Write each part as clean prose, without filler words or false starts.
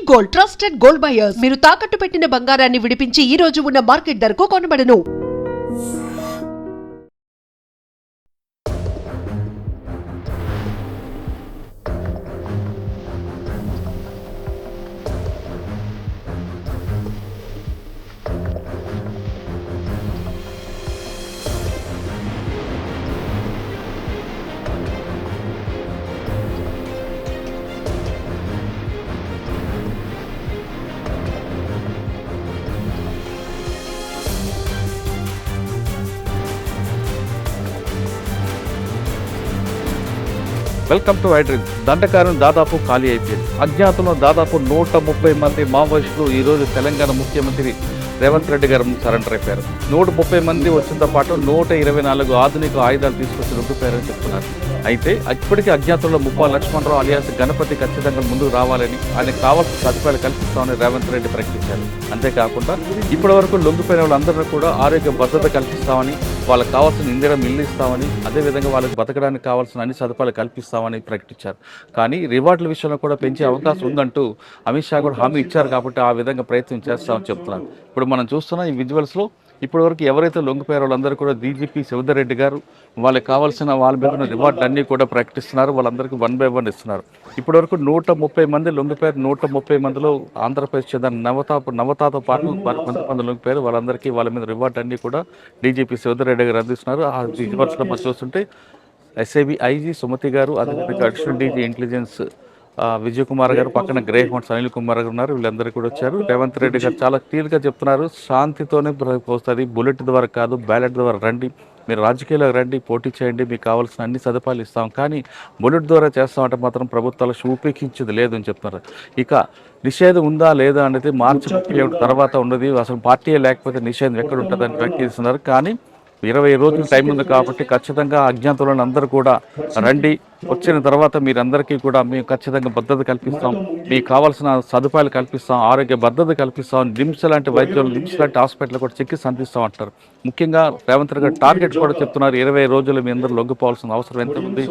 Gold trusted gold buyers మీరు తాకట్టు పెట్టిన బంగారాన్ని విడిపించి ఈ రోజు ఉన్న మార్కెట్ ధరకు కొనబడను. Welcome to వైడ్రీమ్. దండకారణం దాదాపు ఖాళీ అయిపోయింది. అజ్ఞాతంలో దాదాపు 130 మంది మావోయిస్టులు ఈరోజు తెలంగాణ ముఖ్యమంత్రి రేవంత్ రెడ్డి గారు సరెండర్ అయిపోయారు. 130 మంది వచ్చినతో పాటు 124 ఆధునిక ఆయుధాలు తీసుకొచ్చి రొగ్గిపోయారని చెప్తున్నారు. అయితే ఇప్పటికీ అజ్ఞాతంలో ముప్పాల లక్ష్మణరావు అలియాస్ గణపతి ఖచ్చితంగా ముందుకు రావాలని, ఆయనకు కావాల్సిన సదుపాయాలు కల్పిస్తామని రేవంత్ రెడ్డి ప్రకటించారు. అంతేకాకుండా ఇప్పటి వరకు లొంగిపోయిన వాళ్ళందరినీ కూడా ఆరోగ్య భద్రత కల్పిస్తామని, వాళ్ళకి కావాల్సిన ఇందిరా మిల్లు ఇస్తామని, అదేవిధంగా వాళ్ళకి బతకడానికి కావాల్సిన అన్ని సదుపాయాలు కల్పిస్తామని ప్రకటించారు. కానీ రివార్డుల విషయంలో కూడా పెంచే అవకాశం ఉందంటూ అమిత్ షా కూడా హామీ ఇచ్చారు. కాబట్టి ఆ విధంగా ప్రయత్నం చేస్తామని చెప్తున్నారు. ఇప్పుడు మనం చూస్తున్న ఈ విజువల్స్లో ఇప్పటివరకు ఎవరైతే లొంగిపోయారో వాళ్ళందరూ కూడా డీజీపీ శివధర్ రెడ్డి గారు వాళ్ళకి కావాల్సిన వాళ్ళ మీద ఉన్న రివార్డులు అన్నీ కూడా ప్రకటిస్తున్నారు. వాళ్ళందరికీ 1 by 1 ఇస్తున్నారు. ఇప్పటివరకు 130 మంది లొంగిపోయారు. 130 మందిలో ఆంధ్రప్రదేశ్ చెందిన నవతాతో పాటు కొంతమంది లొంగిపోయారు. వాళ్ళందరికీ వాళ్ళ మీద రివార్డు అన్నీ కూడా డీజీపీ శివధర్ రెడ్డి గారు అందిస్తున్నారు. ఆ విజువల్స్లో మనం చూస్తుంటే ఎస్ఐబి ఐజీ సుమతి గారు, అదేవిధంగా additional DG intelligence Vijay Kumar గారు, పక్కన గ్రే హౌండ్స్ అనిల్ కుమార్ గారు ఉన్నారు. వీళ్ళందరూ కూడా వచ్చారు. రేవంత్ రెడ్డి గారు చాలా క్లియర్గా చెప్తున్నారు, శాంతితోనే వస్తుంది, బుల్లెట్ ద్వారా కాదు, బ్యాలెట్ ద్వారా రండి, మీరు రాజకీయాలకు రండి, పోటీ చేయండి, మీకు కావాల్సిన అన్ని సదుపాయాలు ఇస్తాం, కానీ బుల్లెట్ ద్వారా చేస్తామంటే మాత్రం ప్రభుత్వాలు ఉపేక్షించేది లేదు అని చెప్తున్నారు. ఇక నిషేధం ఉందా లేదా అనేది మార్చి 31 తర్వాత ఉన్నది. అసలు పార్టీ లేకపోతే నిషేధం ఎక్కడ ఉంటుందని వ్యాఖ్యానిస్తున్నారు. కానీ 20 రోజులు టైం ఉంది కాబట్టి ఖచ్చితంగా అజ్ఞాతులను అందరూ కూడా రండి, వచ్చిన తర్వాత మీరందరికీ కూడా మేము ఖచ్చితంగా భద్రత కల్పిస్తాం, మీకు కావాల్సిన సదుపాయాలు కల్పిస్తాం, ఆరోగ్య భద్రత కల్పిస్తాం, నిమ్స్ లాంటి వైద్యులు, నిమ్స్ లాంటి హాస్పిటల్ కూడా చికిత్స అందిస్తాం అంటారు. ముఖ్యంగా రేవంత్ రెడ్డి గారు టార్గెట్ కూడా చెప్తున్నారు, 20 రోజులు మీ అందరూ లొంగిపోవాల్సిన అవసరం ఎంత ఉంది,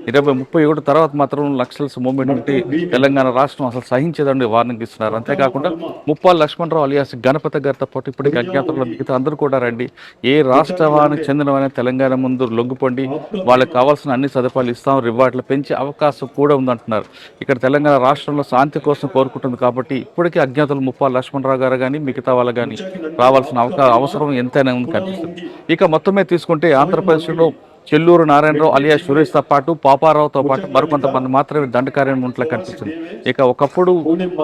31 తర్వాత మాత్రం నక్సల్స్ మూవ్మెంట్ ఉంటే తెలంగాణ రాష్ట్రం అసలు సహించేదండి వార్నింగ్ ఇస్తున్నారు. అంతేకాకుండా ముప్పాల లక్ష్మణరావు అలియాస్ గణపతి గారితో పాటు ఇప్పటికీ అజ్ఞాతంలో మిగతా అందరూ కూడా రండి, ఏ రాష్ట్రానికి చెందినవైనా తెలంగాణ ముందు లొంగిపోండి, వాళ్ళకి కావాల్సిన అన్ని సదుపాయాలు ఇస్తాం, రివార్డులు పెంచే అవకాశం కూడా ఉందంటున్నారు. ఇక్కడ తెలంగాణ రాష్ట్రంలో శాంతి కోసం కోరుకుంటుంది కాబట్టి ఇప్పటికీ అజ్ఞాతులు ముప్పాల లక్ష్మణరావు గారు కానీ మిగతా వాళ్ళు కానీ రావాల్సిన అవసరం ఎంతైనా ఉంది కనిపిస్తుంది. ఇక మొత్తమే తీసుకుంటే ఆంధ్రప్రదేశ్లో చెల్లూరు నారాయణరావు అలియాస్ సురేష్తో పాటు పాపారావుతో పాటు మరికొంతమంది మాత్రమే దండకార్యం ఉంట్లో కనిపిస్తుంది. ఇక ఒకప్పుడు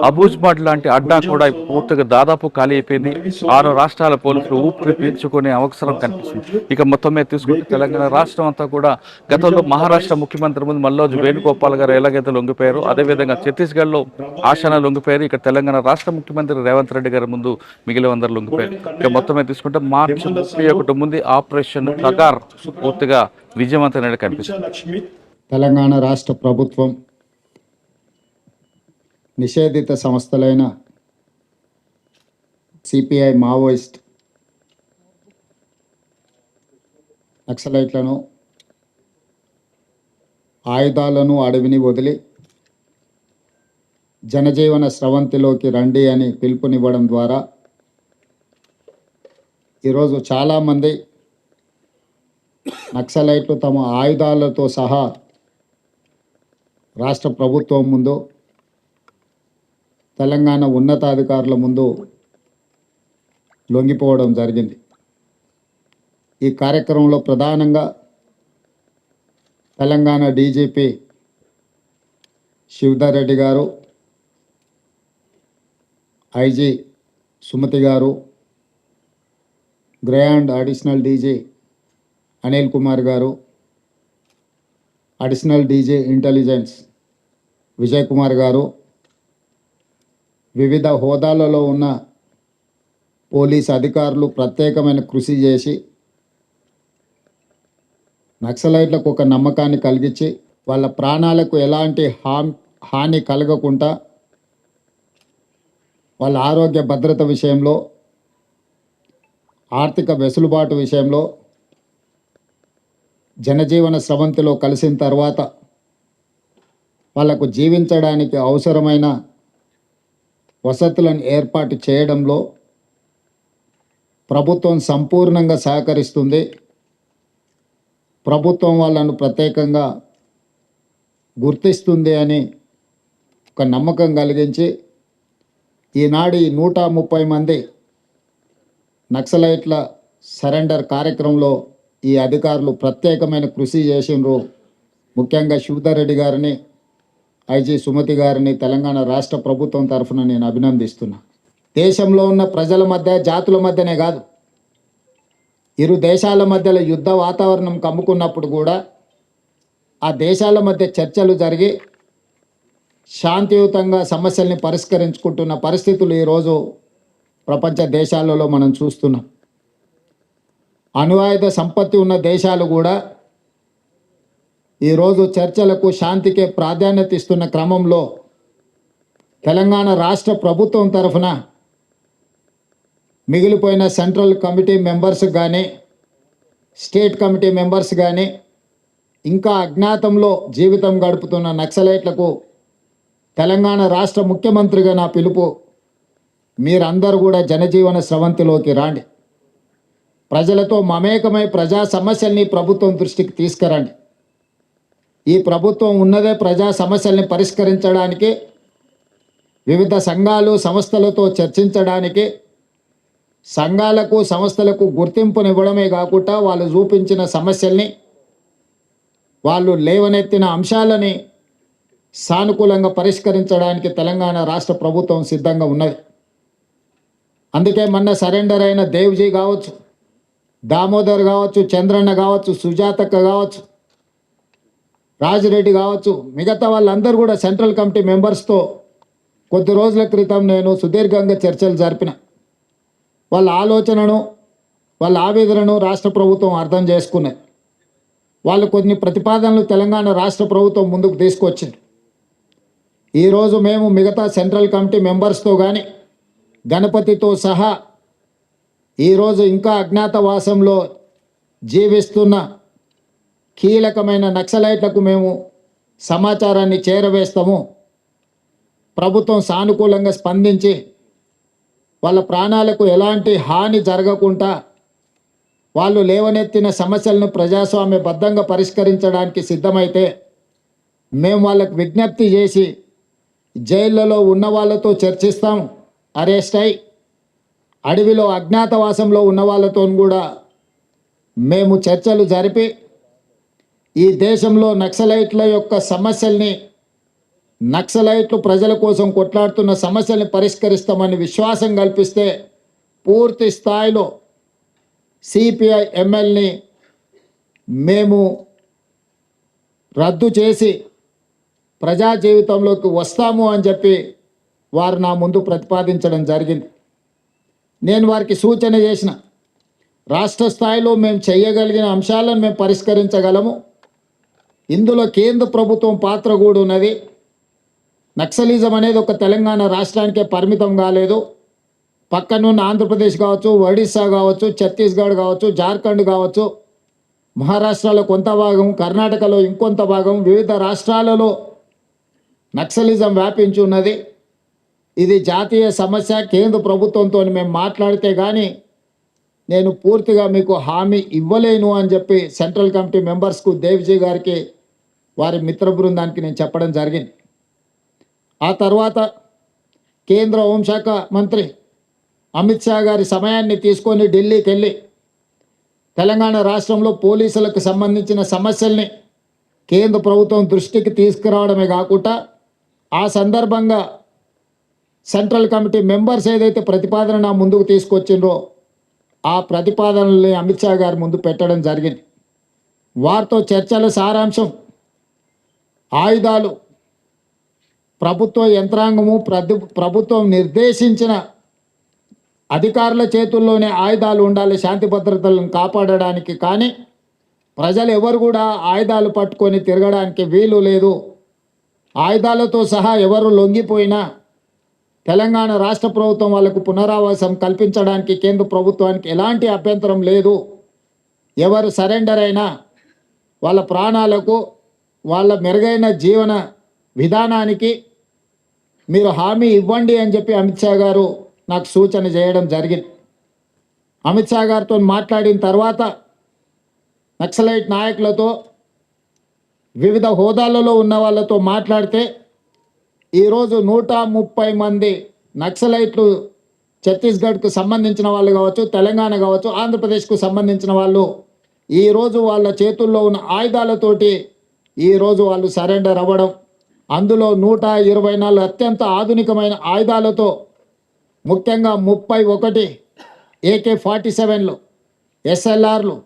అబూజ్మాడ్ లాంటి అడ్డా కూడా పూర్తిగా దాదాపు ఖాళీ అయిపోయింది. 6 రాష్ట్రాల పోలీసులు ఊపిరి పీల్చుకునే అవసరం కనిపిస్తుంది. ఇక మొత్తమే తీసుకుంటే తెలంగాణ రాష్ట్రం అంతా కూడా గతంలో మహారాష్ట్ర ముఖ్యమంత్రి ముందు మల్లోజు వేణుగోపాల్ గారు ఎలాగైతే లొంగిపోయారు, అదేవిధంగా ఛత్తీస్గఢ్లో ఆశాన లొంగిపోయారు. ఇక్కడ తెలంగాణ రాష్ట్ర ముఖ్యమంత్రి రేవంత్ రెడ్డి గారి ముందు మిగిలిన అందరూ లొంగిపోయారు. ఇక మొత్తమే తీసుకుంటే మార్చి 31 ముందు ఆపరేషన్ కగార్ పూర్తిగా విజయవంతమైన కనిపిస్తుంది. తెలంగాణ రాష్ట్ర ప్రభుత్వం నిషేధిత సంస్థలైన సిపిఐ, మావోయిస్ట్, నక్సలైట్లను, ఆయుధాలను అడవిని వదిలి జనజీవన స్రవంతిలోకి రండి అని పిలుపునివ్వడం ద్వారా ఈరోజు చాలామంది నక్సలైట్లు తమ ఆయుధాలతో సహా రాష్ట్ర ప్రభుత్వం ముందు, తెలంగాణ ఉన్నతాధికారుల ముందు లొంగిపోవడం జరిగింది. ఈ కార్యక్రమంలో ప్రధానంగా తెలంగాణ డీజీపీ శివధర్ రెడ్డి గారు, ఐజీ సుమతి గారు, గ్రే and additional DG Anil Kumar గారు, additional DG intelligence Vijay Kumar గారు, వివిధ హోదాలలో ఉన్న పోలీస్ అధికారులు ప్రత్యేకమైన కృషి చేసి నక్సలైట్లకు ఒక నమ్మకాన్ని కలిగించి వాళ్ళ ప్రాణాలకు ఎలాంటి హాని కలగకుండా వాళ్ళ ఆరోగ్య భద్రత విషయంలో, ఆర్థిక వెసులుబాటు విషయంలో, జనజీవన స్రవంతిలో కలిసిన తర్వాత వాళ్ళకు జీవించడానికి అవసరమైన వసతులను ఏర్పాటు చేయడంలో ప్రభుత్వం సంపూర్ణంగా సహకరిస్తుంది. ప్రభుత్వం వాళ్ళను ప్రత్యేకంగా గుర్తిస్తుంది అని ఒక నమ్మకం కలిగించి ఈనాడు ఈ 130 మంది నక్సలైట్ల సరెండర్ కార్యక్రమంలో ఈ అధికారులు ప్రత్యేకమైన కృషి చేసిండ్రు. ముఖ్యంగా శివధర్ రెడ్డి గారిని, ఐజీ సుమతి గారిని తెలంగాణ రాష్ట్ర ప్రభుత్వం తరఫున నేను అభినందిస్తున్నా. దేశంలో ఉన్న ప్రజల మధ్య, జాతుల మధ్యనే కాదు, ఇరు దేశాల మధ్యలో యుద్ధ వాతావరణం కమ్ముకున్నప్పుడు కూడా ఆ దేశాల మధ్య చర్చలు జరిగి శాంతియుతంగా సమస్యల్ని పరిష్కరించుకుంటున్న పరిస్థితులు ఈరోజు ప్రపంచ దేశాలలో మనం చూస్తున్నాం. అణ్వాయుధ సంపత్తి ఉన్న దేశాలు కూడా ఈరోజు చర్చలకు, శాంతికే ప్రాధాన్యత ఇస్తున్న క్రమంలో తెలంగాణ రాష్ట్ర ప్రభుత్వం తరఫున మిగిలిపోయిన సెంట్రల్ కమిటీ మెంబర్స్ కానీ, స్టేట్ కమిటీ మెంబర్స్ కానీ, ఇంకా అజ్ఞాతంలో జీవితం గడుపుతున్న నక్సలైట్లకు తెలంగాణ రాష్ట్ర ముఖ్యమంత్రిగా నా పిలుపు, మీరందరూ కూడా జనజీవన స్రవంతిలోకి రాండి. ప్రజలతో మమేకమై ప్రజా సమస్యల్ని ప్రభుత్వం దృష్టికి తీసుకురండి. ఈ ప్రభుత్వం ఉన్నదే ప్రజా సమస్యల్ని పరిష్కరించడానికి, వివిధ సంఘాలు, సంస్థలతో చర్చించడానికి, సంఘాలకు, సంస్థలకు గుర్తింపునివ్వడమే కాకుండా వాళ్ళు చూపించిన సమస్యల్ని, వాళ్ళు లేవనెత్తిన అంశాలని సానుకూలంగా పరిష్కరించడానికి తెలంగాణ రాష్ట్ర ప్రభుత్వం సిద్ధంగా ఉన్నది. అందుకే మొన్న సరెండర్ అయిన దేవ్జీ కావచ్చు, దామోదర్ కావచ్చు, చంద్రన్న కావచ్చు, సుజాతక్క కావచ్చు, రాజిరెడ్డి కావచ్చు, మిగతా వాళ్ళందరూ కూడా సెంట్రల్ కమిటీ మెంబర్స్తో కొద్ది రోజుల క్రితం నేను సుదీర్ఘంగా చర్చలు జరిపిన. వాళ్ళ ఆలోచనను, వాళ్ళ ఆవేదనను రాష్ట్ర ప్రభుత్వం అర్థం చేసుకున్నది. వాళ్ళు కొన్ని ప్రతిపాదనలు తెలంగాణ రాష్ట్ర ప్రభుత్వం ముందుకు తీసుకొచ్చింది. ఈరోజు మేము మిగతా సెంట్రల్ కమిటీ మెంబర్స్తో కానీ, గణపతితో సహా ఈరోజు ఇంకా అజ్ఞాతవాసంలో జీవిస్తున్న కీలకమైన నక్సలైట్లకు మేము సమాచారాన్ని చేరవేస్తాము. ప్రభుత్వం సానుకూలంగా స్పందించి వాళ్ళ ప్రాణాలకు ఎలాంటి హాని జరగకుండా వాళ్ళు లేవనెత్తిన సమస్యలను ప్రజాస్వామ్యబద్ధంగా పరిష్కరించడానికి సిద్ధమైతే మేము వాళ్ళకు విజ్ఞప్తి చేసి జైళ్ళలో ఉన్న వాళ్ళతో చర్చిస్తాం. అరెస్ట్ అయి అడవిలో అజ్ఞాతవాసంలో ఉన్న వాళ్ళతో కూడా మేము చర్చలు జరిపి ఈ దేశంలో నక్సలైట్ల యొక్క సమస్యల్ని, నక్సలైట్లు ప్రజల కోసం కొట్లాడుతున్న సమస్యల్ని పరిష్కరిస్తామని విశ్వాసం కల్పిస్తే పూర్తి స్థాయిలో సిపిఐ ఎంఎల్ని మేము రద్దు చేసి ప్రజా జీవితంలోకి వస్తాము అని చెప్పి వారు నా ముందు ప్రతిపాదించడం జరిగింది. నేను వారికి సూచన చేసిన, రాష్ట్ర స్థాయిలో మేము చేయగలిగిన అంశాలను మేము పరిష్కరించగలము. ఇందులో కేంద్ర ప్రభుత్వం పాత్ర కూడా ఉన్నది. నక్సలిజం అనేది ఒక తెలంగాణ రాష్ట్రానికే పరిమితం కాలేదు. పక్కనున్న ఆంధ్రప్రదేశ్ కావచ్చు, ఒడిస్సా కావచ్చు, ఛత్తీస్గఢ్ కావచ్చు, జార్ఖండ్ కావచ్చు, మహారాష్ట్రలో కొంత భాగం, కర్ణాటకలో ఇంకొంత భాగం, వివిధ రాష్ట్రాలలో నక్సలిజం వ్యాపించి ఉన్నది. ఇది జాతీయ సమస్య. కేంద్ర ప్రభుత్వంతో మేము మాట్లాడితే కానీ నేను పూర్తిగా మీకు హామీ ఇవ్వలేను అని చెప్పి సెంట్రల్ కమిటీ మెంబర్స్కు, దేవ్జీ గారికి, వారి మిత్ర బృందానికి నేను చెప్పడం జరిగింది. ఆ తర్వాత కేంద్ర హోంశాఖ మంత్రి అమిత్ షా గారి సమయాన్ని తీసుకొని ఢిల్లీకి వెళ్ళి తెలంగాణ రాష్ట్రంలో పోలీసులకు సంబంధించిన సమస్యల్ని కేంద్ర ప్రభుత్వం దృష్టికి తీసుకురావడమే కాకుండా ఆ సందర్భంగా సెంట్రల్ కమిటీ మెంబర్స్ ఏదైతే ప్రతిపాదన నా ముందుకు తీసుకొచ్చిండ్రో ఆ ప్రతిపాదనల్ని అమిత్ షా గారి ముందు పెట్టడం జరిగింది. వారితో చర్చల సారాంశం, ఆయుధాలు ప్రభుత్వ యంత్రాంగము, ప్రభుత్వం నిర్దేశించిన అధికారుల చేతుల్లోనే ఆయుధాలు ఉండాలి శాంతి భద్రతలను కాపాడడానికి. కానీ ప్రజలు ఎవరు కూడా ఆయుధాలు పట్టుకొని తిరగడానికి వీలు లేదు. ఆయుధాలతో సహా ఎవరు లొంగిపోయినా తెలంగాణ రాష్ట్ర ప్రభుత్వం వాళ్ళకు పునరావాసం కల్పించడానికి కేంద్ర ప్రభుత్వానికి ఎలాంటి అభ్యంతరం లేదు. ఎవరు సరెండర్ అయినా వాళ్ళ ప్రాణాలకు, వాళ్ళ మెరుగైన జీవన విధానానికి మీరు హామీ ఇవ్వండి అని చెప్పి అమిత్ షా గారు నాకు సూచన చేయడం జరిగింది. అమిత్ షా గారితో మాట్లాడిన తర్వాత నక్సలైట్ నాయకులతో వివిధ హోదాలలో ఉన్న వాళ్ళతో మాట్లాడితే ఈరోజు 130 మంది నక్సలైట్లు ఛత్తీస్గఢ్కు సంబంధించిన వాళ్ళు కావచ్చు, తెలంగాణ కావచ్చు, ఆంధ్రప్రదేశ్కు సంబంధించిన వాళ్ళు ఈరోజు వాళ్ళ చేతుల్లో ఉన్న ఆయుధాలతోటి ఈరోజు వాళ్ళు సరెండర్ అవ్వడం, అందులో 124 అత్యంత ఆధునికమైన ఆయుధాలతో ముఖ్యంగా 31 AK-47లు, SLRలు,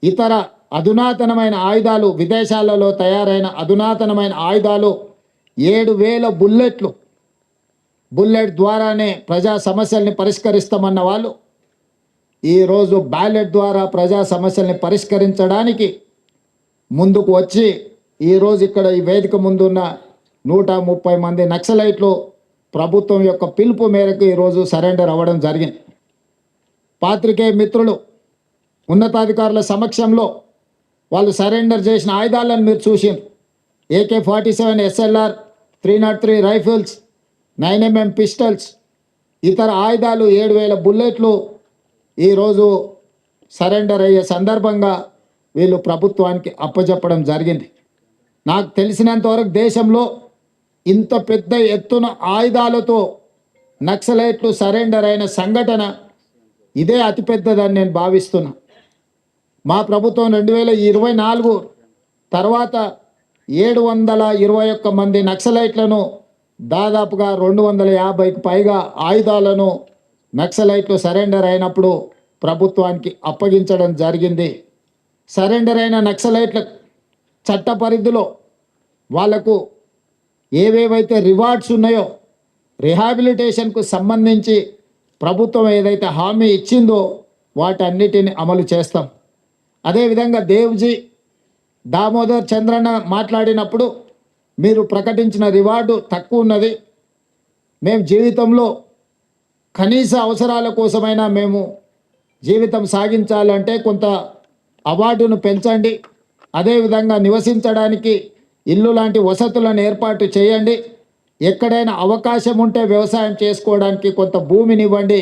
ఇతర అధునాతనమైన ఆయుధాలు, విదేశాలలో తయారైన అధునాతనమైన ఆయుధాలు, 7,000 బుల్లెట్లు, బుల్లెట్ ద్వారానే ప్రజా సమస్యల్ని పరిష్కరిస్తామన్న వాళ్ళు ఈరోజు బ్యాలెట్ ద్వారా ప్రజా సమస్యల్ని పరిష్కరించడానికి ముందుకు వచ్చి ఈరోజు ఇక్కడ ఈ వేదిక ముందున్న 130 మంది నక్సలైట్లు ప్రభుత్వం యొక్క పిలుపు మేరకు ఈరోజు సరెండర్ అవ్వడం జరిగింది. పాత్రికేయ మిత్రులు, ఉన్నతాధికారుల సమక్షంలో వాళ్ళు సరెండర్ చేసిన ఆయుధాలను మీరు చూసిండ్రు. AK-47 SLR, 303 rifles, 9mm pistols, ఇతర ఆయుధాలు, 7,000 బుల్లెట్లు ఈరోజు సరెండర్ అయ్యే సందర్భంగా వీళ్ళు ప్రభుత్వానికి అప్పచెప్పడం జరిగింది. నాకు తెలిసినంతవరకు దేశంలో ఇంత పెద్ద ఎత్తున ఆయుధాలతో నక్సలైట్లు సరెండర్ అయిన సంఘటన ఇదే అతిపెద్దదని నేను భావిస్తున్నా. మా ప్రభుత్వం 2024 తర్వాత 721 మంది నక్సలైట్లను, దాదాపుగా 250కి పైగా ఆయుధాలను నక్సలైట్లు సరెండర్ అయినప్పుడు ప్రభుత్వానికి అప్పగించడం జరిగింది. సరెండర్ అయిన నక్సలైట్ల చట్ట పరిధిలో వాళ్లకు ఏవేవైతే రివార్డ్స్ ఉన్నాయో, రిహాబిలిటేషన్కు సంబంధించి ప్రభుత్వం ఏదైతే హామీ ఇచ్చిందో వాటన్నిటిని అమలు చేస్తాం. అదేవిధంగా దేవ్జీ దామోదర్ చంద్రన్న మాట్లాడినప్పుడు మీరు ప్రకటించిన రివార్డు తక్కువ ఉన్నది, మేము జీవితంలో కనీస అవసరాల కోసమైనా మేము జీవితం సాగించాలంటే కొంత అవార్డును పెంచండి, అదేవిధంగా నివసించడానికి ఇల్లు లాంటి వసతులను ఏర్పాటు చేయండి, ఎక్కడైనా అవకాశం ఉంటే వ్యవసాయం చేసుకోవడానికి కొంత భూమిని ఇవ్వండి,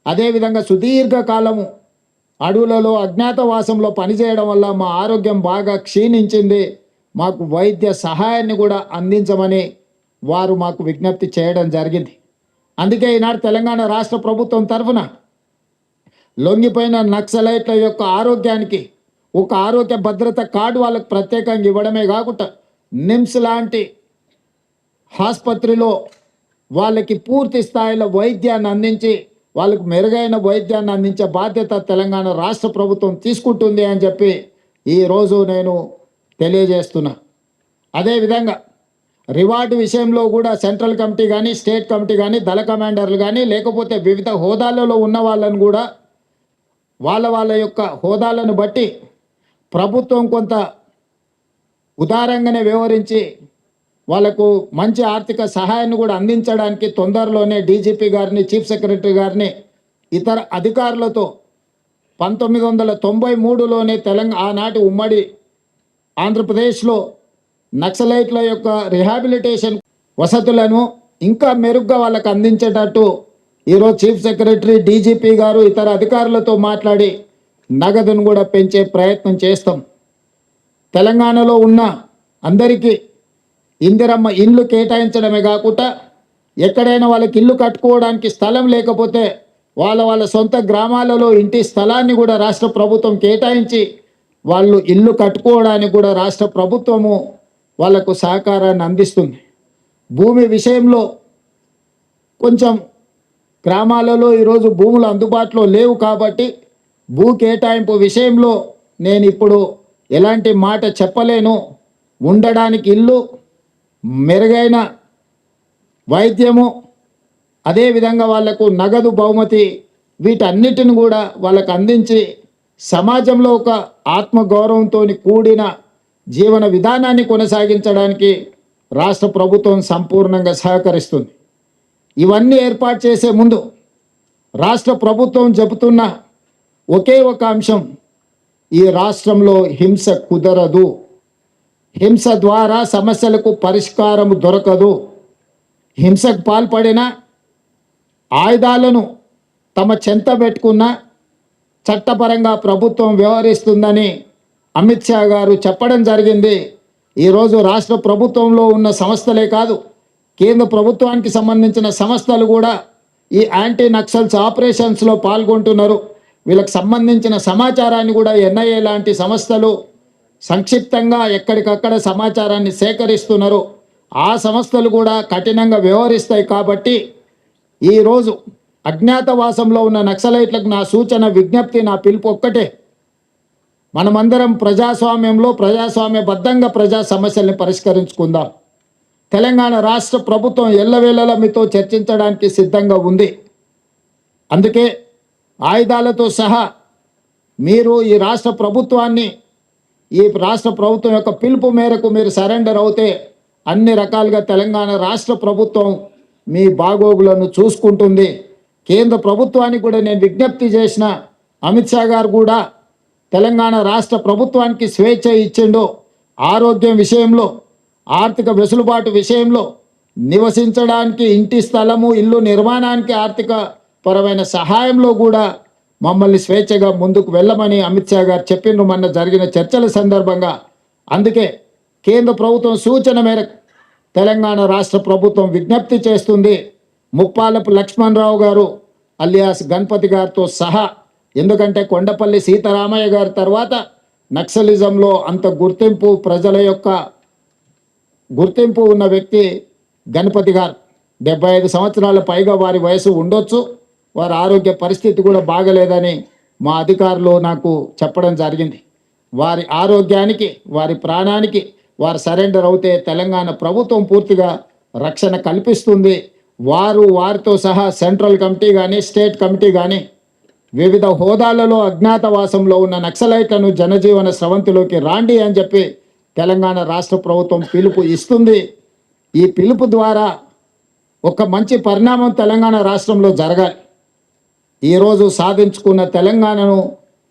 అదేవిధంగా సుదీర్ఘకాలము అడవులలో అజ్ఞాతవాసంలో పనిచేయడం వల్ల మా ఆరోగ్యం బాగా క్షీణించింది, మాకు వైద్య సహాయాన్ని కూడా అందించమని వారు మాకు విజ్ఞప్తి చేయడం జరిగింది. అందుకే ఈనాడు తెలంగాణ రాష్ట్ర ప్రభుత్వం తరఫున లొంగిపోయిన నక్సలైట్ల యొక్క ఆరోగ్యానికి ఒక ఆరోగ్య భద్రత కార్డు వాళ్ళకు ప్రత్యేకంగా ఇవ్వడమే కాకుండా నిమ్స్ లాంటి ఆసుపత్రిలో వాళ్ళకి పూర్తి స్థాయిలో వైద్యాన్ని అందించి వాళ్ళకు మెరుగైన వైద్యాన్ని అందించే బాధ్యత తెలంగాణ రాష్ట్ర ప్రభుత్వం తీసుకుంటుంది అని చెప్పి ఈరోజు నేను తెలియజేస్తున్నా. అదేవిధంగా రివార్డు విషయంలో కూడా సెంట్రల్ కమిటీ కానీ, స్టేట్ కమిటీ కానీ, దళ కమాండర్లు కానీ, లేకపోతే వివిధ హోదాలలో ఉన్న వాళ్ళను కూడా వాళ్ళ యొక్క హోదాలను బట్టి ప్రభుత్వం కొంత ఉదారంగానే వ్యవహరించి వాళ్ళకు మంచి ఆర్థిక సహాయాన్ని కూడా అందించడానికి తొందరలోనే డీజీపీ గారిని, చీఫ్ సెక్రటరీ గారిని, ఇతర అధికారులతో 1993లోనే ఆనాటి ఉమ్మడి ఆంధ్రప్రదేశ్లో నక్సలైట్ల యొక్క రిహాబిలిటేషన్ వసతులను ఇంకా మెరుగ్గా వాళ్ళకు అందించేటట్టు ఈరోజు చీఫ్ సెక్రటరీ, డీజీపీ గారు ఇతర అధికారులతో మాట్లాడి నగదును కూడా పెంచే ప్రయత్నం చేస్తాం. తెలంగాణలో ఉన్న అందరికీ ఇందిరమ్మ ఇండ్లు కేటాయించడమే కాకుండా ఎక్కడైనా వాళ్ళకి ఇల్లు కట్టుకోవడానికి స్థలం లేకపోతే వాళ్ళ సొంత గ్రామాలలో ఇంటి స్థలాన్ని కూడా రాష్ట్ర ప్రభుత్వం కేటాయించి వాళ్ళు ఇల్లు కట్టుకోవడానికి కూడా రాష్ట్ర ప్రభుత్వము వాళ్లకు సహకారాన్ని అందిస్తుంది. భూమి విషయంలో కొంచెం గ్రామాలలో ఈరోజు భూములు అందుబాటులో లేవు కాబట్టి భూ కేటాయింపు విషయంలో నేను ఇప్పుడు ఎలాంటి మాట చెప్పలేను. ఉండడానికి ఇల్లు, మెరుగైన వైద్యము, అదేవిధంగా వాళ్లకు నగదు బహుమతి, వీటన్నిటిని కూడా వాళ్ళకు అందించి సమాజంలో ఒక ఆత్మగౌరవంతో కూడిన జీవన విధానాన్ని కొనసాగించడానికి రాష్ట్ర ప్రభుత్వం సంపూర్ణంగా సహకరిస్తుంది. ఇవన్నీ ఏర్పాటు చేసే ముందు రాష్ట్ర ప్రభుత్వం చెబుతున్న ఒకే ఒక అంశం, ఈ రాష్ట్రంలో హింస కుదరదు, హింస ద్వారా సమస్యలకు పరిష్కారం దొరకదు. హింసకు పాల్పడిన, ఆయుధాలను తమ చెంత పెట్టుకున్న చట్టపరంగా ప్రభుత్వం వ్యవహరిస్తుందని అమిత్ షా గారు చెప్పడం జరిగింది. ఈరోజు రాష్ట్ర ప్రభుత్వంలో ఉన్న సంస్థలే కాదు, కేంద్ర ప్రభుత్వానికి సంబంధించిన సంస్థలు కూడా ఈ యాంటీ నక్సల్స్ ఆపరేషన్స్లో పాల్గొంటున్నారు. వీళ్ళకి సంబంధించిన సమాచారాన్ని కూడా ఎన్ఐఏ లాంటి సంస్థలు సంక్షిప్తంగా ఎక్కడికక్కడ సమాచారాన్ని సేకరిస్తున్నారు. ఆ సంస్థలు కూడా కఠినంగా వ్యవహరిస్తాయి. కాబట్టి ఈరోజు అజ్ఞాతవాసంలో ఉన్న నక్సలైట్లకు నా సూచన, విజ్ఞప్తి, నా పిలుపు ఒక్కటే. మనమందరం ప్రజాస్వామ్యంలో ప్రజాస్వామ్యబద్ధంగా ప్రజా సమస్యల్ని పరిష్కరించుకుందాం. తెలంగాణ రాష్ట్ర ప్రభుత్వం ఎల్లవేళలా మీతో చర్చించడానికి సిద్ధంగా ఉంది. అందుకే ఆయుధాలతో సహా మీరు ఈ రాష్ట్ర ప్రభుత్వం యొక్క పిలుపు మేరకు మీరు సరెండర్ అవుతే అన్ని రకాలుగా తెలంగాణ రాష్ట్ర ప్రభుత్వం మీ బాగోగులను చూసుకుంటుంది. కేంద్ర ప్రభుత్వానికి కూడా నేను విజ్ఞప్తి చేసిన, అమిత్ షా గారు కూడా తెలంగాణ రాష్ట్ర ప్రభుత్వానికి స్వేచ్ఛ ఇచ్చిండు. ఆరోగ్యం విషయంలో, ఆర్థిక వెసులుబాటు విషయంలో, నివసించడానికి ఇంటి స్థలము, ఇల్లు నిర్మాణానికి ఆర్థిక పరమైన సహాయంలో కూడా మమ్మల్ని స్వేచ్ఛగా ముందుకు వెళ్ళమని అమిత్ షా గారు చెప్పిండ్రు మొన్న జరిగిన చర్చల సందర్భంగా. అందుకే కేంద్ర ప్రభుత్వం సూచన మేరకు తెలంగాణ రాష్ట్ర ప్రభుత్వం విజ్ఞప్తి చేస్తుంది. ముప్పాలపు లక్ష్మణరావు గారు అలియాస్ గణపతి గారితో సహా, ఎందుకంటే కొండపల్లి సీతారామయ్య గారి తర్వాత నక్సలిజంలో అంత ప్రజల యొక్క గుర్తింపు ఉన్న వ్యక్తి గణపతి గారు. 75 సంవత్సరాల పైగా వారి వయసు ఉండొచ్చు. వారి ఆరోగ్య పరిస్థితి కూడా బాగలేదని మా అధికారులు నాకు చెప్పడం జరిగింది. వారి ఆరోగ్యానికి, వారి ప్రాణానికి వారు సరెండర్ అవుతే తెలంగాణ ప్రభుత్వం పూర్తిగా రక్షణ కల్పిస్తుంది. వారితో సహా సెంట్రల్ కమిటీ కానీ, స్టేట్ కమిటీ కానీ వివిధ హోదాలలో అజ్ఞాతవాసంలో ఉన్న నక్సలైట్లను జనజీవన స్రవంతిలోకి రాండి అని చెప్పి తెలంగాణ రాష్ట్ర ప్రభుత్వం పిలుపు ఇస్తుంది. ఈ పిలుపు ద్వారా ఒక మంచి పరిణామం తెలంగాణ రాష్ట్రంలో జరగాలి. ఈరోజు సాధించుకున్న తెలంగాణను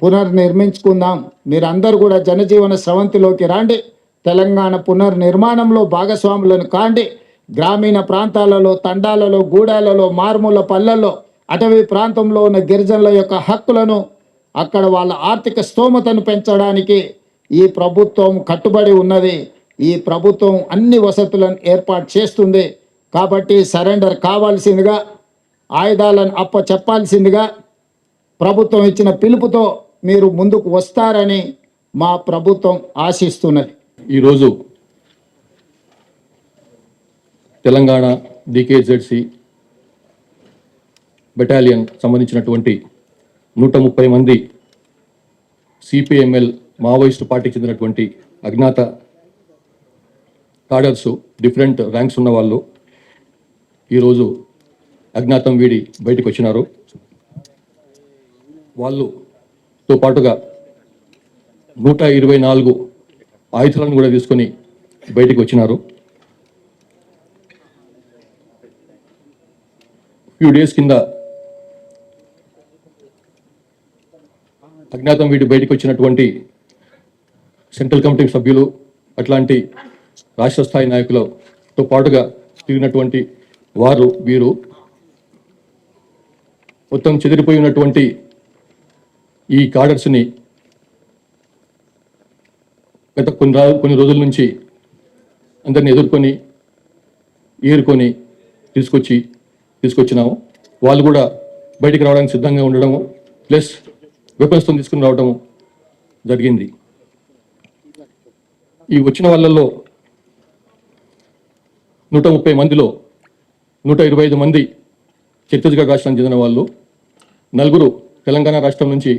పునర్నిర్మించుకుందాం. మీరందరూ కూడా జనజీవన స్రవంతిలోకి రాండి. తెలంగాణ పునర్నిర్మాణంలో భాగస్వాములను కాండి. గ్రామీణ ప్రాంతాలలో, తండాలలో, గూడాలలో, మారుమూల పల్లెల్లో, అటవీ ప్రాంతంలో ఉన్న గిరిజనుల యొక్క హక్కులను, అక్కడ వాళ్ళ ఆర్థిక స్తోమతను పెంచడానికి ఈ ప్రభుత్వం కట్టుబడి ఉన్నది. ఈ ప్రభుత్వం అన్ని వసతులను ఏర్పాటు చేస్తుంది. కాబట్టి సరెండర్ కావాల్సిందిగా, ఆయుధాలను చెప్పాల్సిందిగా ప్రభుత్వం ఇచ్చిన పిలుపుతో మీరు ముందుకు వస్తారని మా ప్రభుత్వం ఆశిస్తున్నది. ఈరోజు తెలంగాణ DKZC బెటాలియన్ సంబంధించినటువంటి 130 మంది CPML మావోయిస్టు పార్టీకి చెందినటువంటి అజ్ఞాత కాడర్సు, డిఫరెంట్ ర్యాంక్స్ ఉన్న వాళ్ళు ఈరోజు అజ్ఞాతం వీడి బయటకు వచ్చినారు. వాళ్ళతో పాటుగా 124 ఆయుధాలను కూడా తీసుకొని బయటకు వచ్చినారు. ఫ్యూ డేస్ కింద అజ్ఞాతం వీడి బయటకు వచ్చినటువంటి సెంట్రల్ కమిటీ సభ్యులు, అట్లాంటి రాష్ట్ర స్థాయి నాయకులతో పాటుగా తిరిగినటువంటి వీరు మొత్తం చెదిరిపోయి ఉన్నటువంటి ఈ కాడర్స్ని గత కొన్ని రోజుల నుంచి అందరిని ఏరుకొని తీసుకొచ్చినాము. వాళ్ళు కూడా బయటికి రావడానికి సిద్ధంగా ఉండడము, ప్లస్ వెపన్స్తో తీసుకుని రావడము జరిగింది. ఈ వచ్చిన వాళ్ళల్లో 130 మందిలో 125 మంది ఛత్తీస్గఢ్ రాష్ట్రానికి చెందిన వాళ్ళు, 4 తెలంగాణ రాష్ట్రం నుంచి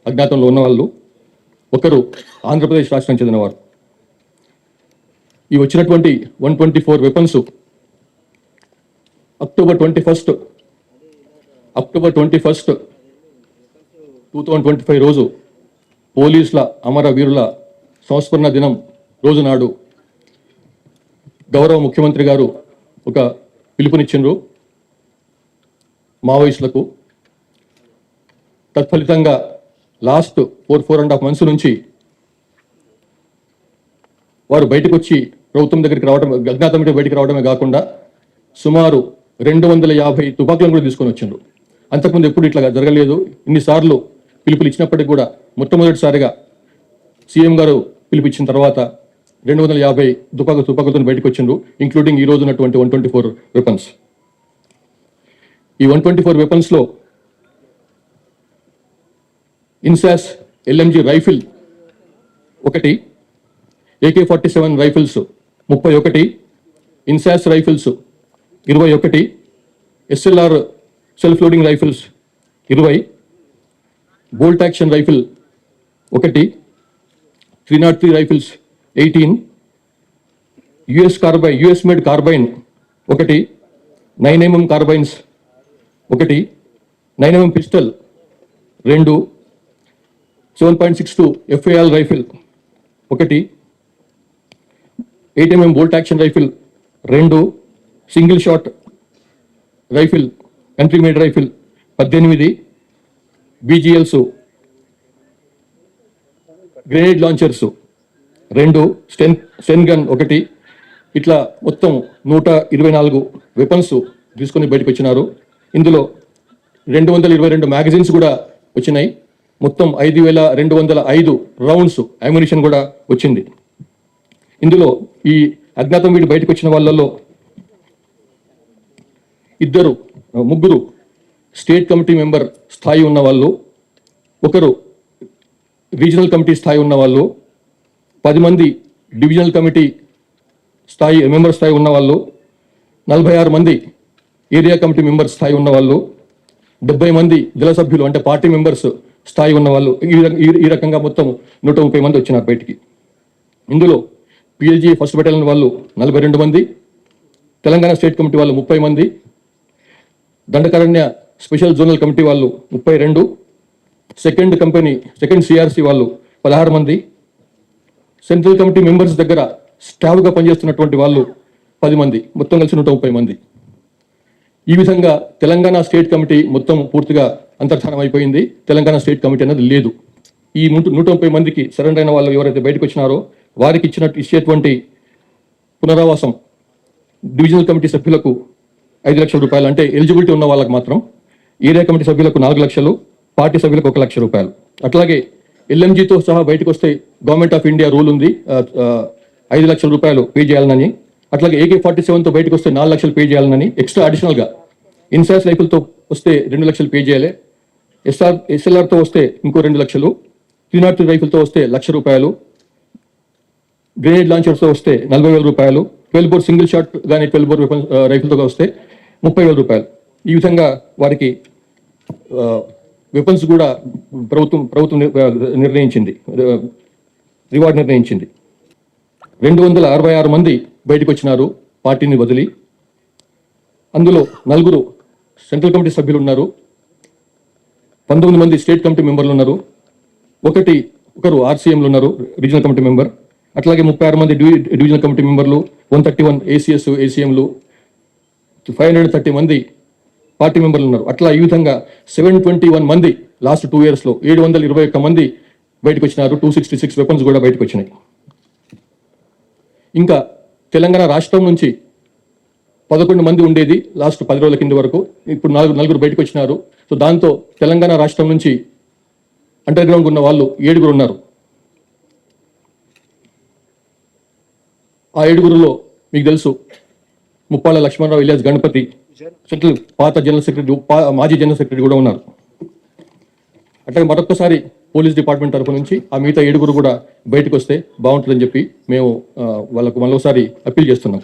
అజ్ఞాతంలో ఉన్నవాళ్ళు, 1 ఆంధ్రప్రదేశ్ రాష్ట్రానికి చెందినవారు. ఈ వచ్చినటువంటి 124 వెపన్స్ అక్టోబర్ 21, 2025 రోజు పోలీసుల అమరవీరుల సంస్మరణ దినం రోజు నాడు గౌరవ ముఖ్యమంత్రి గారు ఒక పిలుపునిచ్చిండ్రు మావోయిస్టులకు. తత్ఫలితంగా లాస్ట్ 4.5 months నుంచి వారు బయటకు వచ్చి ప్రభుత్వం దగ్గరికి రావడం, అజ్ఞాతం బయటికి రావడమే కాకుండా సుమారు 250 తుపాకులను కూడా తీసుకొని వచ్చిండ్రు. అంతకుముందు ఎప్పుడు ఇట్లా జరగలేదు. ఇన్నిసార్లు పిలుపులు ఇచ్చినప్పటికీ కూడా మొట్టమొదటిసారిగా సీఎం గారు పిలిపించిన తర్వాత 250 తుపాకులతో బయటకు వచ్చిండ్రు, ఇంక్లూడింగ్ ఈ రోజు ఉన్నటువంటి 124 వెపన్స్. ఈ 124 వెపన్స్లో INSAS LMG rifle 1, AK-47 rifles 31, INSAS rifles 21, SLR self loading rifles 20, bolt action rifle 1, 303 rifles 18, US made carbine 1, 9mm carbines 1, 9mm pistol 2, 7.62 FAL rifle 1, 8mm bolt action rifle 2, single shot rifle country made rifle 18, BGLs, grenade launchers 2, sten gun 1, ఇట్లా మొత్తం 124 weapons తీసుకొని బయటకు వచ్చినారు. ఇందులో 222 magazines కూడా వచ్చినాయి. మొత్తం 5205 rounds ammunition కూడా వచ్చింది. ఇందులో ఈ అజ్ఞాతం వీడి బయటకు వచ్చిన వాళ్ళలో ముగ్గురు స్టేట్ కమిటీ మెంబర్ స్థాయి ఉన్న వాళ్ళు, ఒకరు రీజనల్ కమిటీ స్థాయి ఉన్న వాళ్ళు, 10 మంది డివిజనల్ కమిటీ మెంబర్ స్థాయి ఉన్న వాళ్ళు, 46 మంది ఏరియా కమిటీ మెంబర్ స్థాయి ఉన్న వాళ్ళు, 70 మంది దళ సభ్యులు అంటే పార్టీ మెంబర్స్ స్థాయి ఉన్న వాళ్ళు, ఈ రకంగా మొత్తం 130 మంది వచ్చినారు బయటికి. ఇందులో PLG ఫస్ట్ బెటాలియన్ వాళ్ళు 42 మంది, తెలంగాణ స్టేట్ కమిటీ వాళ్ళు 30 మంది, దండకారణ్య స్పెషల్ జోనల్ కమిటీ వాళ్ళు 32, సెకండ్ CRC వాళ్ళు 16 మంది, సెంట్రల్ కమిటీ మెంబర్స్ దగ్గర స్టాఫ్గా పనిచేస్తున్నటువంటి వాళ్ళు 10 మంది, మొత్తం కలిసి 130 మంది. ఈ విధంగా తెలంగాణ స్టేట్ కమిటీ మొత్తం పూర్తిగా అంతర్ధానం అయిపోయింది. తెలంగాణ స్టేట్ కమిటీ అనేది లేదు. ఈ 130 మందికి సరెండర్ అయిన వాళ్ళు ఎవరైతే బయటకు వచ్చినారో వారికి ఇచ్చేటువంటి పునరావాసం డివిజనల్ కమిటీ సభ్యులకు 5 లక్షల రూపాయలు, అంటే ఎలిజిబిలిటీ ఉన్న వాళ్ళకి మాత్రం. ఏరియా కమిటీ సభ్యులకు 4 లక్షలు, పార్టీ సభ్యులకు 1 లక్ష రూపాయలు. అట్లాగే LMGతో సహా బయటకు వస్తే గవర్నమెంట్ ఆఫ్ ఇండియా రూల్ ఉంది 5 లక్షల రూపాయలు పే చేయాలని. అట్లాగే AK-47తో బయటకు వస్తే 4 లక్షలు పే చేయాలని ఎక్స్ట్రా అడిషనల్గా. ఇన్సాస్ రైఫిల్తో వస్తే 2 లక్షలు పే చేయాలి, SLRతో వస్తే ఇంకో 2 లక్షలు, 303 రైఫిల్తో వస్తే 1 లక్ష రూపాయలు, గ్రెనేడ్ లాంచర్స్తో వస్తే 40,000 రూపాయలు, 12 బోర్ సింగిల్ షాట్ కానీ 12 బోర్ రైఫిల్తో వస్తే 30,000 రూపాయలు. ఈ విధంగా వారికి వెపన్స్ కూడా ప్రభుత్వం నిర్ణయించింది, రివార్డ్ నిర్ణయించింది. 266 మంది బయటకు వచ్చినారు పార్టీని వదిలి. అందులో 4 సెంట్రల్ కమిటీ సభ్యులు ఉన్నారు, 19 మంది స్టేట్ కమిటీ మెంబర్లు ఉన్నారు, ఒకరు RCMలు ఉన్నారు, రీజనల్ కమిటీ మెంబర్. అట్లాగే 36 మంది డివిజనల్ కమిటీ మెంబర్లు, 131 ACS ACMలు, 530 మంది పార్టీ మెంబర్లు ఉన్నారు. అట్లా ఈ విధంగా 721 మంది లాస్ట్ 2 yearsలో 721 మంది బయటకు వచ్చినారు. 266 వెపన్స్ కూడా బయటకు వచ్చినాయి. ఇంకా తెలంగాణ రాష్ట్రం నుంచి 11 మంది ఉండేది లాస్ట్ 10 రోజుల కింద వరకు. ఇప్పుడు నలుగురు బయటకు వచ్చినారు. సో దాంతో తెలంగాణ రాష్ట్రం నుంచి అండర్ గ్రౌండ్ ఉన్న వాళ్ళు 7 ఉన్నారు. ఆ 7లో మీకు తెలుసు ముప్పాళ్ళ లక్ష్మణరావు ఇలియాస్ గణపతి, సెంట్రల్ పాత జనరల్ సెక్రటరీ, మాజీ జనరల్ సెక్రటరీ కూడా ఉన్నారు. అట్లాగే మరొకసారి పోలీస్ డిపార్ట్మెంట్ తరఫు నుంచి ఆ మిగతా 7 కూడా బయటకు వస్తే బాగుంటుందని చెప్పి మేము వాళ్ళకు మరోసారి అప్పీల్ చేస్తున్నాం.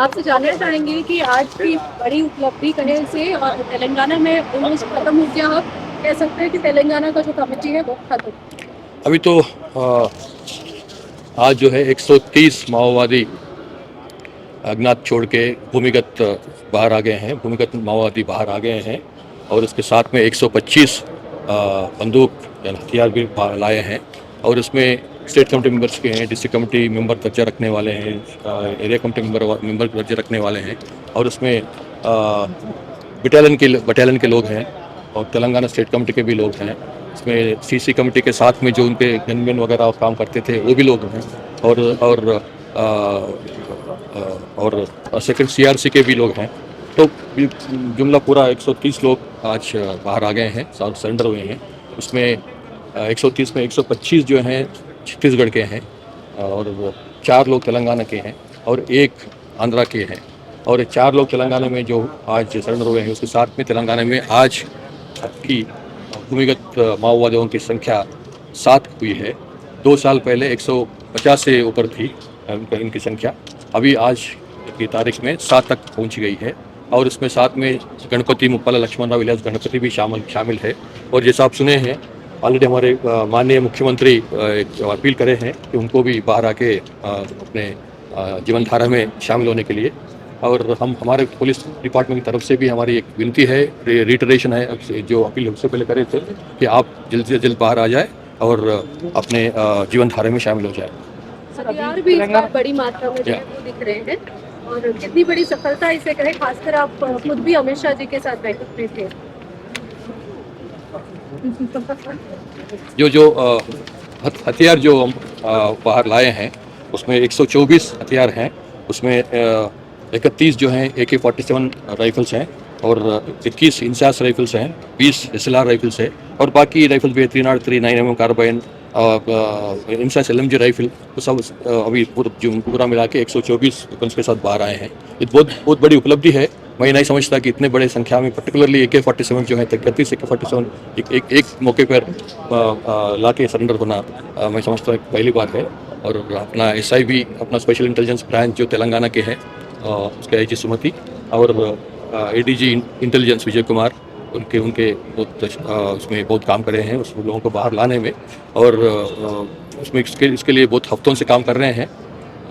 आपसे जानना चाहेंगे कि आज की बड़ी उपलब्धि कहने से और तेलंगाना में उन्नीस खत्म हो गया, अब कह सकते हैं कि तेलंगाना का जो कमेटी है वो खत्म। अभी तो आज जो है 130 माओवादी अज्ञात छोड़ के भूमिगत बाहर आ गए हैं, भूमिगत माओवादी बाहर आ गए हैं और उसके साथ में 125 बंदूक या हथियार भी लाए हैं और उसमें स्टेट कमेटी मेंबर्स के हैं, डिस्ट्रिक्ट कमेटी मेंबर दर्जा रखने वाले हैं, एरिया कमेटी मेंबर दर्जा रखने वाले हैं और उसमें बटालियन के लोग हैं और तेलंगाना स्टेट कमेटी के भी लोग हैं। इसमें CC कमेटी के साथ में जो उनके गनमैन वगैरह काम करते थे वो भी लोग हैं और और सेकंड सीआरसी के भी लोग हैं। तो जुमला पूरा 130 लोग आज बाहर आ गए हैं, सरेंडर हुए हैं। उसमें 130 में 125 जो हैं छत्तीसगढ़ के हैं और 4 लोग तेलंगाना के हैं और 1 आंध्रा के हैं। और 4 लोग तेलंगाना में जो आज सरेंडर हुए हैं, उसके साथ में तेलंगाना में आज की भूमिगत माओवादियों की संख्या 7 हुई है। 2 साल पहले 150 से ऊपर थी इनकी संख्या, अभी आज की तारीख में 7 तक पहुंच गई है। और इसमें साथ में गणपति मुप्पाला लक्ष्मणराव विलास गणपति भी शामिल है। और जैसा आप सुने हैं, ऑलरेडी हमारे माननीय मुख्यमंत्री एक अपील करे हैं कि उनको भी बाहर आके अपने जीवन धारा में शामिल होने के लिए। और हम हमारे पुलिस डिपार्टमेंट की तरफ से भी हमारी एक विनती है, रिटरेशन है, जो अपील उससे पहले करे थे कि आप जल्द से जल्द बाहर आ जाए और अपने जीवन धारा में शामिल हो जाए। हथियार भी इस बार बड़ी मात्रा में जो है वो दिख रहे हैं, और कितनी बड़ी सफलता इसे कहें, खासकर आप खुद भी अमित शाह जी के साथ बैठक में थे। जो हथियार जो हम बाहर लाए हैं उसमें 124 हथियार हैं। उसमें 31 जो हैं AK-47 राइफल्स हैं और 21 इंसास राइफल्स हैं, 20 SLR राइफल्स है और बाकी राइफल्स भी 303 9mm carbene, INSAS LMG rifle, तो सब अभी पूरा मिला के 124 वेपन्स के साथ बाहर आए हैं। ये बहुत बड़ी उपलब्धि है। मैं नहीं समझता कि इतने बड़े संख्या में पर्टिकुलरली AK-47 जो है 31 AK-47 एक मौके पर ला के सरेंडर होना मैं समझता हूँ पहली बात है। और अपना SI भी, अपना स्पेशल इंटेलिजेंस ब्रांच जो तेलंगाना के हैं, उसके IG सुमति और ADG इंटेलिजेंस विजय कुमार, उनके बहुत उसमें बहुत काम कर रहे हैं उस लोगों को बाहर लाने में। और उसमें इसके लिए बहुत हफ्तों से काम कर रहे हैं।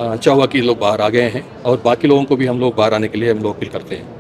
अच्छा हुआ कि लोग बाहर आ गए हैं और बाकी लोगों को भी हम लोग बाहर आने के लिए हम लोग अपील करते हैं।